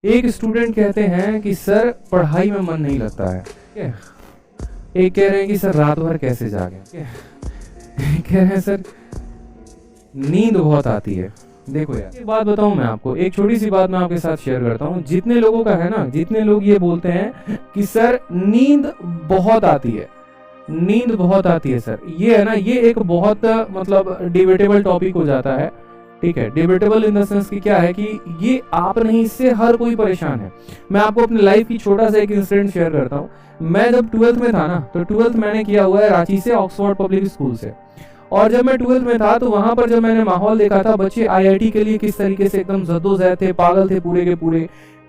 एक स्टूडेंट कहते हैं कि सर पढ़ाई में मन नहीं लगता है, ठीक है। एक कह रहे हैं कि सर रात भर कैसे जागे, ठीक है। एक कह रहे हैं सर नींद बहुत आती है। देखो यार, एक बात बताऊं मैं आपको, एक छोटी सी बात मैं आपके साथ शेयर करता हूँ। जितने लोगों का है ना, जितने लोग ये बोलते हैं कि सर नींद बहुत आती है, नींद बहुत आती है सर, ये है ना, ये एक बहुत मतलब डिबेटेबल टॉपिक हो जाता है, ठीक है। डिबेटेबल इन द सेंस कि क्या है कि ये आप नहीं, इससे हर कोई परेशान है। मैं आपको अपनी लाइफ की छोटा सा एक इंसिडेंट शेयर करता हूँ। मैं जब 12th में था ना, तो 12th मैंने किया हुआ है रांची से, ऑक्सफोर्ड पब्लिक स्कूल से। और जब मैं 12th में था तो वहां पर जब मैंने माहौल देखा था, बच्चे आईआईटी के लिए किस तरीके से एकदम जद्दोजहद थे, पागल थे पूरे के पूरे,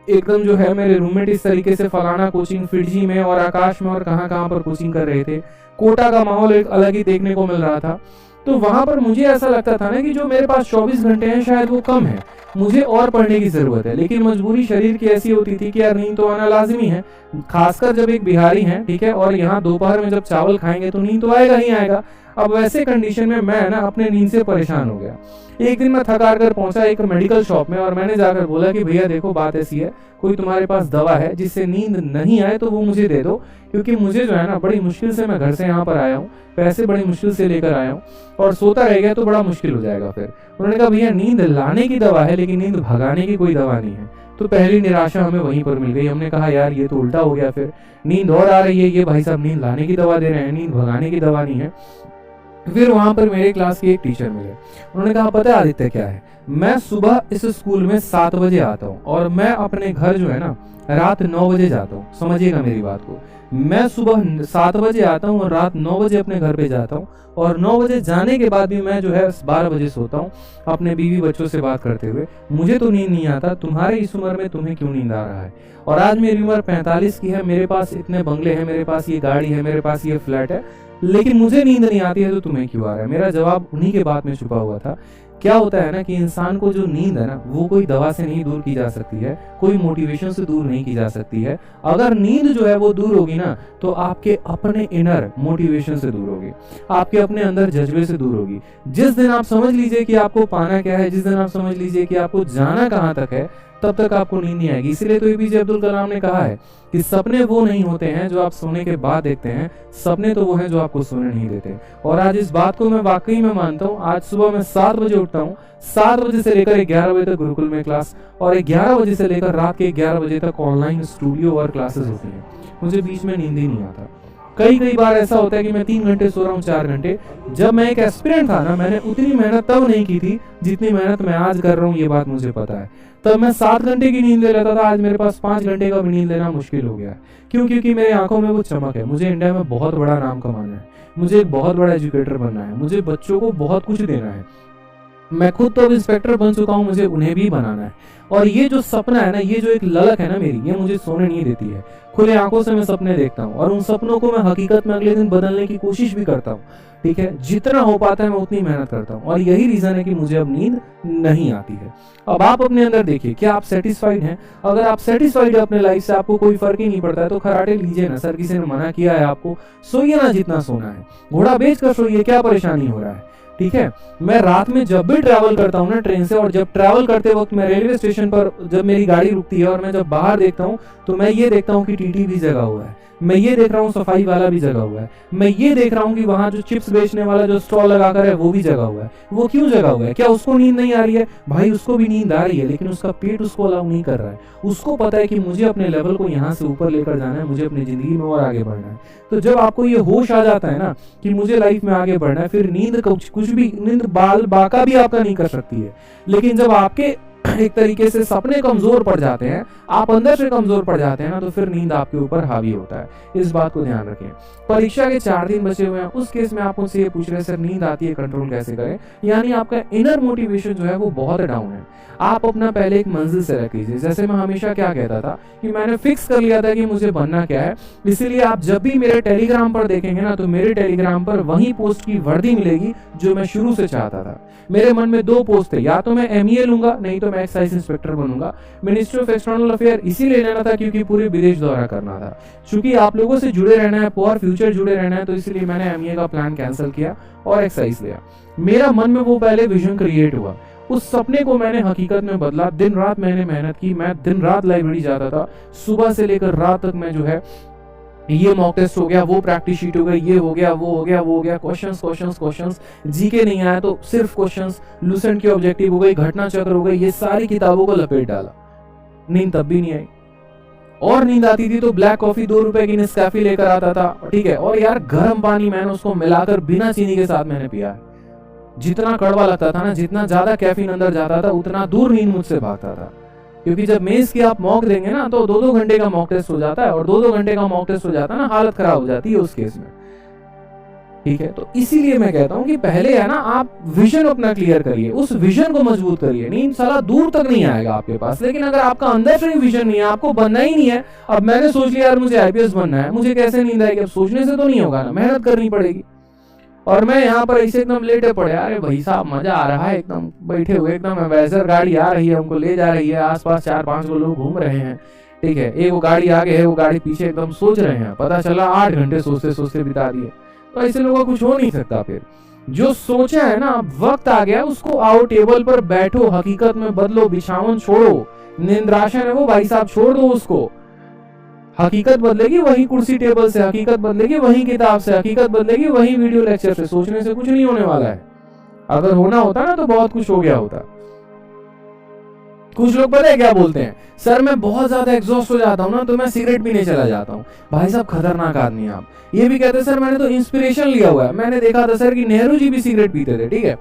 एकदम जो है मेरे रूममेट इस तरीके से फलाना कोचिंग फिडजी में और आकाश में और कहाँ कहाँ पर कोचिंग कर रहे थे। कोटा का माहौल एक अलग ही देखने को मिल रहा था। तो वहां पर मुझे ऐसा लगता था ना कि जो मेरे पास 24 घंटे हैं शायद वो कम है, मुझे और पढ़ने की जरूरत है। लेकिन मजबूरी शरीर की ऐसी होती थी कि यार नींद तो आना लाजमी है, खासकर जब एक बिहारी है, ठीक है, और यहाँ दोपहर में जब चावल खाएंगे तो नींद तो आएगा ही आएगा। अब वैसे कंडीशन में मैं ना अपने नींद से परेशान हो गया। एक दिन मैं थक हार कर पहुंचा एक मेडिकल शॉप में और मैंने जाकर बोला कि भैया देखो बात ऐसी है, कोई तुम्हारे पास दवा है जिससे नींद नहीं आए तो वो मुझे दे दो, क्योंकि मुझे जो है ना बड़ी मुश्किल से मैं घर से यहाँ पर आया हूँ, पैसे बड़ी मुश्किल से लेकर आया हूँ और सोता रह गया तो बड़ा मुश्किल हो जाएगा। फिर उन्होंने कहा भैया नींद लाने की दवा है लेकिन नींद भगाने की कोई दवा नहीं है। तो पहली निराशा हमें वहीं पर मिल गई। हमने कहा यार ये तो उल्टा हो गया, फिर नींद और आ रही है, ये भाई साहब नींद लाने की दवा दे रहे हैं, नींद भगाने की दवा नहीं है। फिर वहां पर मेरे क्लास के एक टीचर मिले, उन्होंने कहा पता है आदित्य क्या है, मैं सुबह इस स्कूल में 7 बजे आता हूँ और मैं अपने घर जो है ना रात 9 बजे जाता हूँ। समझिएगा मेरी बात को, मैं सुबह 7 बजे आता हूँ और रात 9 बजे अपने घर पे जाता हूँ और 9 बजे जाने के बाद भी मैं जो है 12 बजे सोता हूँ अपने बीवी बच्चों से बात करते हुए। मुझे तो नींद नहीं आता, तुम्हारे इस उम्र में तुम्हें क्यों नींद आ रहा है? और आज मेरी उम्र 45 की है, मेरे पास इतने बंगले हैं, मेरे पास ये गाड़ी है, मेरे पास ये फ्लैट है, लेकिन मुझे नींद नहीं आती है, तो तुम्हें क्यों आ रहा है? मेरा जवाब उन्हीं के बात में छुपा हुआ था। क्या होता है ना कि इंसान को जो नींद है ना वो कोई दवा से नहीं दूर की जा सकती है, कोई मोटिवेशन से दूर नहीं की जा सकती है। अगर नींद जो है वो दूर होगी ना तो आपके अपने इनर मोटिवेशन से दूर होगी, आपके अपने अंदर जज्बे से दूर होगी। जिस दिन आप समझ लीजिए कि आपको पाना क्या है, जिस दिन आप समझ लीजिए कि आपको जाना कहाँ तक है, तब तक आपको नींद नहीं आएगी। इसीलिए तो एपीजे अब्दुल कलाम ने कहा है कि सपने वो नहीं होते हैं जो आप सोने के बाद देखते हैं, सपने तो वो हैं जो आपको सोने नहीं देते। और आज इस बात को मैं वाकई में मानता हूँ। आज सुबह मैं 7 बजे उठता हूँ, 7 बजे से लेकर 11 बजे तक गुरुकुल में क्लास और 11 बजे से लेकर रात के 11 बजे तक ऑनलाइन स्टूडियो और क्लासेस होती हैं। मुझे बीच में नींद ही नहीं आता। कई बार ऐसा होता है कि मैं 3 घंटे सो रहा हूँ, 4 घंटे। जब मैं एक एस्पिरेंट था ना, मैंने उतनी मेहनत तब नहीं की थी जितनी मेहनत मैं आज कर रहा हूँ, ये बात मुझे पता है। तब मैं 7 घंटे की नींद ले लेता था, आज मेरे पास 5 घंटे का भी नींद लेना मुश्किल हो गया है। क्यों? क्योंकि मेरी आंखों में वो चमक है। मुझे इंडिया में बहुत बड़ा नाम कमाना है, मुझे एक बहुत बड़ा एजुकेटर बनना है, मुझे बच्चों को बहुत कुछ देना है। मैं खुद तो अब इंस्पेक्टर बन चुका हूँ, मुझे उन्हें भी बनाना है। और ये जो सपना है ना, ये जो एक ललक है ना मेरी, ये मुझे सोने नहीं देती है। खुले आंखों से मैं सपने देखता हूँ और उन सपनों को मैं हकीकत में अगले दिन बदलने की कोशिश भी करता हूँ, ठीक है। जितना हो पाता है मैं उतनी मेहनत करता हूँ और यही रीजन है कि मुझे अब नींद नहीं आती है। अब आप अपने अंदर देखिए, क्या आप सेटिस्फाइड हैं? अगर आप सेटिस्फाइड है अपने लाइफ से, आपको कोई फर्क ही नहीं पड़ता है, तो खराटे लीजिए ना। सर किसी ने मना किया है आपको? सोइए ना जितना सोना है, घोड़ा बेच कर सोइए, क्या परेशानी हो रहा है, ठीक है। मैं रात में जब भी ट्रैवल करता हूँ ना ट्रेन से, और जब ट्रैवल करते वक्त मैं रेलवे स्टेशन पर जब मेरी गाड़ी रुकती है और मैं जब बाहर देखता हूँ तो मैं ये देखता हूँ कि टीटी भी जगा हुआ है, मैं ये देख रहा हूँ सफाई वाला भी जगा हुआ है, मैं ये देख रहा हूँ कि वहां जो चिप्स बेचने वाला जो स्टॉल लगाकर है वो भी जगा हुआ है। वो क्यों जगा हुआ है? क्या उसको नींद नहीं आ रही है? भाई उसको भी नींद आ रही है, लेकिन उसका पेट उसको अलाउ नहीं कर रहा है। उसको पता है कि मुझे अपने लेवल को यहाँ से ऊपर लेकर जाना है, मुझे अपनी जिंदगी में और आगे बढ़ना है। तो जब आपको ये होश आ जाता है ना कि मुझे लाइफ में आगे बढ़ना है, फिर नींद कुछ भी, नींद बाल बाका भी आपका नहीं कर सकती है। लेकिन जब आपके एक तरीके से सपने कमजोर पड़ जाते हैं, आप अंदर से कमजोर पड़ जाते हैं ना, तो फिर नींद आपके ऊपर हावी होता है। इस बात को ध्यान रखें। परीक्षा के 4 दिन बचे हुए हैं, उस केस में आप मुझसे ये पूछ रहे हैं सर नींद आती है, कंट्रोल कैसे करें? यानी आपका इनर मोटिवेशन जो है वो बहुत डाउन है। आप अपना पहले एक मंजिल से रख लीजिए। जैसे मैं हमेशा क्या कहता था कि मैंने फिक्स कर लिया था कि मुझे बनना क्या है, इसीलिए आप जब भी मेरे टेलीग्राम पर देखेंगे ना तो मेरे टेलीग्राम पर वही पोस्ट की वर्दी मिलेगी जो मैं शुरू से चाहता था। मेरे मन में 2 पोस्ट थे, या तो मैं एमईए लूंगा, नहीं तो मैं एक्साइज इंस्पेक्टर बनूंगा। मिनिस्ट्री ऑफ एक्सटर्नल अफेयर इसीलिए लेना था क्योंकि पूरे विदेश दौरा करना था। चूंकि आप लोगों से जुड़े रहना है, फॉर फ्यूचर जुड़े रहना है, तो इसलिए मैंने एमईए का प्लान कैंसिल किया और एक्साइज लिया। मेरा मन में वो पहले विजन क्रिएट हुआ उस सपने को मैंने हकीकत में बदला। दिन रात मैंने मेहनत की, मैं दिन रात लाइब्रेरी जाता था, सुबह से लेकर रात तक मैं जो है ये मॉक टेस्ट हो गया, वो प्रैक्टिस शीट हो गई, ये हो गया, वो हो गया, वो हो गया, क्वेश्चंस क्वेश्चंस क्वेश्चंस, जीके नहीं आया तो सिर्फ क्वेश्चंस, लूसेंट की ऑब्जेक्टिव हो गई, घटना चक्र हो गई, ये सारी किताबों को लपेट डाला। नींद तब भी नहीं आई, और नींद आती थी तो ब्लैक कॉफी 2 रुपए की नेस्कैफे लेकर आता था, ठीक है, और यार गर्म पानी मैंने उसको मिलाकर बिना चीनी के साथ मैंने पिया है। जितना कड़वा लगता था ना, जितना ज्यादा कैफीन अंदर जाता था, उतना दूर नींद मुझसे भागता था। क्योंकि जब मेंस की आप मॉक देंगे ना तो 2-2 घंटे का मॉक टेस्ट हो जाता है, और 2-2 घंटे का मॉक टेस्ट हो जाता है ना, हालत खराब हो जाती है उस केस में, ठीक है। तो इसीलिए मैं कहता हूं कि पहले है ना आप विजन अपना क्लियर करिए, उस विजन को मजबूत करिए। नींद साला दूर तक नहीं आएगा आपके पास, लेकिन अगर आपका अंदर से विजन नहीं है, आपको बनना ही नहीं है, अब मैंने सोच लिया यार मुझे आईपीएस बनना है, मुझे कैसे नींद आएगी? अब सोचने से तो नहीं होगा ना, मेहनत करनी पड़ेगी। और मैं यहाँ पर ऐसे एकदम लेटे पड़े, अरे भाई साहब मजा आ रहा है, एकदम बैठे हुए, एकदम एवेंजर गाड़ी आ रही है, हमको ले जा रही है, आसपास 4-5 लोग घूम रहे हैं, ठीक है, एक वो गाड़ी आगे है, वो गाड़ी पीछे, एकदम सोच रहे हैं, पता चला 8 घंटे सोचते सोचते बिता दिए। तो ऐसे लोगों का कुछ हो नहीं सकता। फिर जो सोचा है ना, वक्त आ गया, उसको आओ टेबल पर बैठो, हकीकत में बदलो, बिछावन छोड़ो, निंद्रासन है वो भाई साहब छोड़ दो उसको। हकीकत बदलेगी वही कुर्सी टेबल से, हकीकत बदलेगी वही किताब से, हकीकत बदलेगी वही वीडियो लेक्चर से। सोचने से कुछ नहीं होने वाला है। अगर होना होता ना तो बहुत कुछ हो गया होता। कुछ लोग पता है क्या बोलते हैं, सर मैं बहुत ज्यादा एग्जॉस्ट हो जाता हूँ ना तो मैं सिगरेट पीने चला जाता हूँ। भाई साहब खतरनाक आदमी आप। ये भी कहते हैं सर मैंने तो इंस्पिरेशन लिया हुआ है, मैंने देखा था सर कि नेहरू जी भी सिगरेट पीते थे, ठीक है।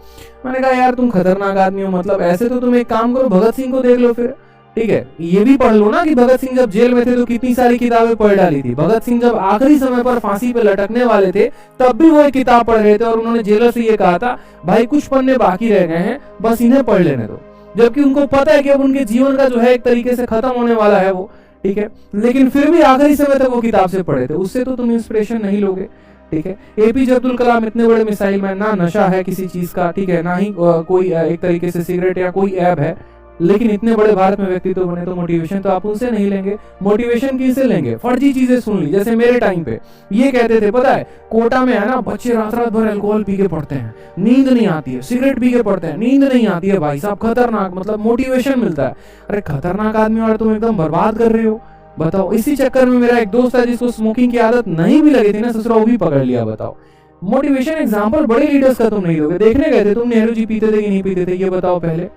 मैंने कहा यार तुम खतरनाक आदमी हो, मतलब ऐसे तो तुम एक काम करो, भगत सिंह को देख लो फिर, ठीक है। ये भी पढ़ लो ना कि भगत सिंह जब जेल में थे तो कितनी सारी किताबें पढ़ डाली थी। भगत सिंह जब आखिरी समय पर फांसी पे लटकने वाले थे तब भी वो एक किताब पढ़ रहे थे, और उन्होंने जेलर से ये कहा था भाई कुछ पन्ने बाकी रह गए हैं, बस इन्हें पढ़ लेने दो। जबकि उनको पता है कि अब उनके जीवन का जो है एक तरीके से खत्म होने वाला है वो, ठीक है, लेकिन फिर भी आखिरी समय तक वो किताब से पढ़े थे। उससे तो तुम इंस्पिरेशन नहीं लोगे, ठीक है। एपीजे अब्दुल कलाम इतने बड़े मिसाइल मैन, ना नशा है किसी चीज का, ठीक है, ना ही कोई एक तरीके से सिगरेट या कोई ऐब है, लेकिन इतने बड़े भारत में व्यक्तित्व बने, तो मोटिवेशन तो आप उनसे नहीं लेंगे। मोटिवेशन किससे लेंगे? फर्जी चीजें सुन ली। जैसे मेरे टाइम पे ये कहते थे, पता है कोटा में है ना बच्चे रात रात भर अल्कोहल पी के पढ़ते हैं, नींद नहीं आती है, सिगरेट पी के पढ़ते हैं, नींद नहीं आती है। भाई साहब खतरनाक, मतलब मोटिवेशन मिलता है। अरे खतरनाक आदमी और तुम एकदम बर्बाद कर रहे हो, बताओ। इसी चक्कर में मेरा एक दोस्त है जिसको स्मोकिंग की आदत नहीं भी लगी थी ना, ससुरा वो भी पकड़ लिया। बताओ, मोटिवेशन एग्जाम्पल बड़े लीडर्स का तुम नहीं दोगे। देखने गए थे तुम नेहरू जी पीते थे कि नहीं पीते थे, ये बताओ पहले।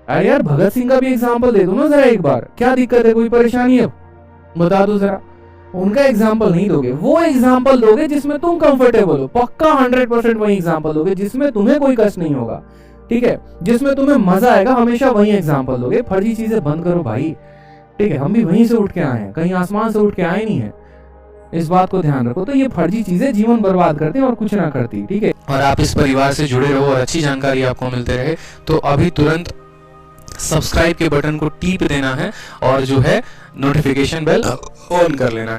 अरे यार भगत सिंह का भी एग्जाम्पल दे दो ना जरा एक बार, क्या दिक्कत है, कोई परेशानी है, बता दो जरा। उनका एग्जाम्पल नहीं दोगे, वो एग्जाम्पल दोगे जिसमें तुम कंफर्टेबल हो, पक्का 100% वही एग्जाम्पल दोगे जिसमें तुम्हें कोई कष्ट नहीं होगा, ठीक है, जिसमें तुम्हें मजा आएगा, हमेशा वही एग्जाम्पल दोगे। फर्जी चीजें बंद करो भाई, ठीक है। हम भी वहीं से उठ के आए हैं, कहीं आसमान से उठ के आए नहीं है, इस बात को ध्यान रखो। तो ये फर्जी चीजें जीवन बर्बाद करती हैं और कुछ ना करती, ठीक है। और आप इस परिवार से जुड़े रहो और अच्छी जानकारी आपको मिलते रहे, तो अभी तुरंत सब्सक्राइब के बटन को टीप देना है और जो है नोटिफिकेशन बेल ऑन कर लेना।